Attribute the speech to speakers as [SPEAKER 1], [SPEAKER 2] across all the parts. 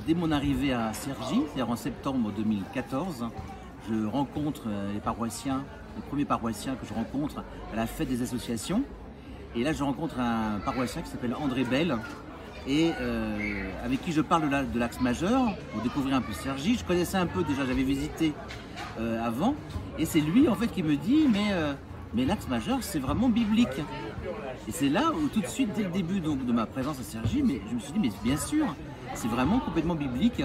[SPEAKER 1] dès mon arrivée à Cergy, c'est-à-dire en septembre 2014, je rencontre les paroissiens, les premiers paroissiens que je rencontre à la fête des associations. Et là, je rencontre un paroissien qui s'appelle André Bell et avec qui je parle de l'axe majeur pour découvrir un peu Cergy. Je connaissais un peu déjà, j'avais visité avant. Et c'est lui en fait qui me dit mais l'axe majeur c'est vraiment biblique. Et c'est là où tout de suite, dès le début donc, de ma présence à Cergy, mais je me suis dit mais bien sûr, c'est vraiment complètement biblique.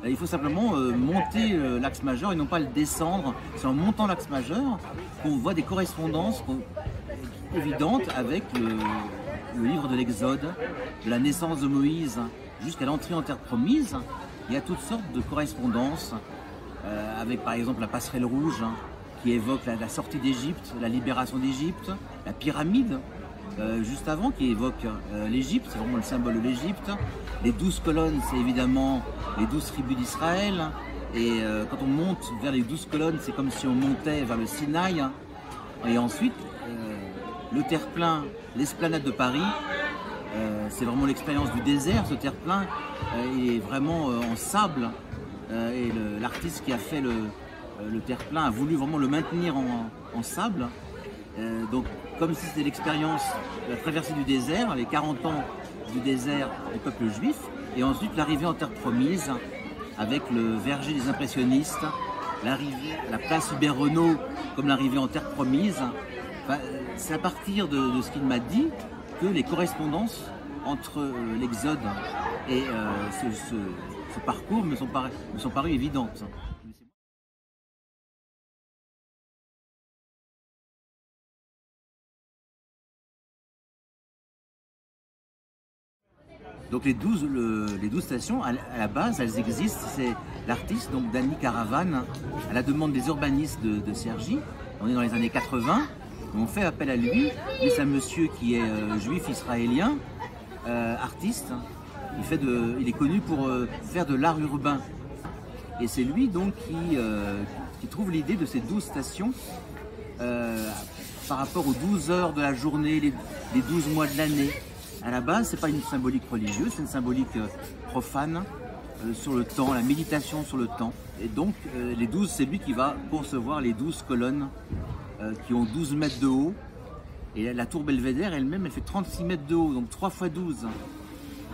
[SPEAKER 1] Il faut simplement monter l'axe majeur et non pas le descendre. C'est en montant l'axe majeur qu'on voit des correspondances évidentes avec le livre de l'Exode, de la naissance de Moïse jusqu'à l'entrée en terre promise. Il y a toutes sortes de correspondances avec par exemple la passerelle rouge qui évoque la sortie d'Égypte, la libération d'Égypte, la pyramide juste avant qui évoque l'Égypte, c'est vraiment le symbole de l'Égypte. Les 12 colonnes, c'est évidemment les 12 tribus d'Israël. Et quand on monte vers les 12 colonnes, c'est comme si on montait vers le Sinaï. Et ensuite, le terre-plein, l'esplanade de Paris, c'est vraiment l'expérience du désert. Ce terre-plein est vraiment en sable. Et l'artiste qui a fait le terre-plein a voulu vraiment le maintenir en sable. Donc, comme si c'était l'expérience de la traversée du désert, les 40 ans du désert du peuple juif, et ensuite l'arrivée en terre promise avec le verger des impressionnistes, l'arrivée à la place Hubert Renaud comme l'arrivée en terre promise. Enfin, c'est à partir de ce qu'il m'a dit que les correspondances entre l'Exode et ce parcours me sont parues évidentes. Donc les 12 stations, à la base, elles existent. C'est l'artiste, donc Danny Caravane, à la demande des urbanistes de Cergy. On est dans les années 80. On fait appel à lui. Lui, c'est un monsieur qui est juif israélien, artiste. Il est connu pour faire de l'art urbain. Et c'est lui donc qui trouve l'idée de ces 12 stations par rapport aux 12 heures de la journée, les 12 mois de l'année. À la base, ce n'est pas une symbolique religieuse, c'est une symbolique profane sur le temps, la méditation sur le temps. Et donc, les 12, c'est lui qui va concevoir les 12 colonnes qui ont 12 mètres de haut. Et la tour Belvédère elle-même, elle fait 36 mètres de haut, donc 3 x 12.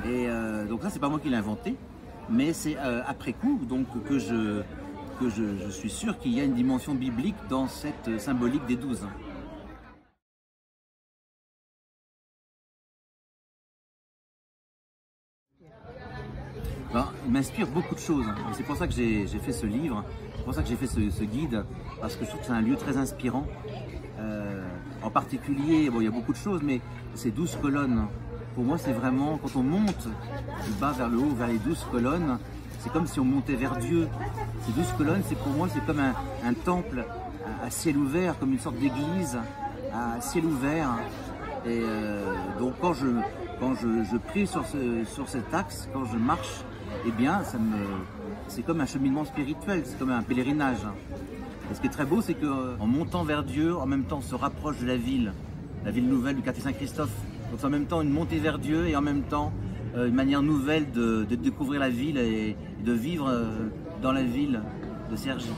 [SPEAKER 1] Et donc ça, c'est pas moi qui l'ai inventé, mais c'est après coup donc, que je suis sûr qu'il y a une dimension biblique dans cette symbolique des 12. Ben, il m'inspire beaucoup de choses. C'est pour ça que j'ai fait ce livre, c'est pour ça que j'ai fait ce guide, parce que je trouve que c'est un lieu très inspirant. En particulier, bon, il y a beaucoup de choses, mais ces 12 colonnes, pour moi, c'est vraiment, quand on monte du bas vers le haut, vers les 12 colonnes, c'est comme si on montait vers Dieu. Ces 12 colonnes, pour moi, c'est comme un temple à ciel ouvert, comme une sorte d'église à ciel ouvert. Et donc quand je prie sur cet axe, quand je marche, eh bien c'est comme un cheminement spirituel, c'est comme un pèlerinage. Et ce qui est très beau, c'est qu'en montant vers Dieu, en même temps on se rapproche de la ville nouvelle du quartier Saint-Christophe. Donc c'est en même temps une montée vers Dieu et en même temps une manière nouvelle de découvrir la ville et de vivre dans la ville de Cergy.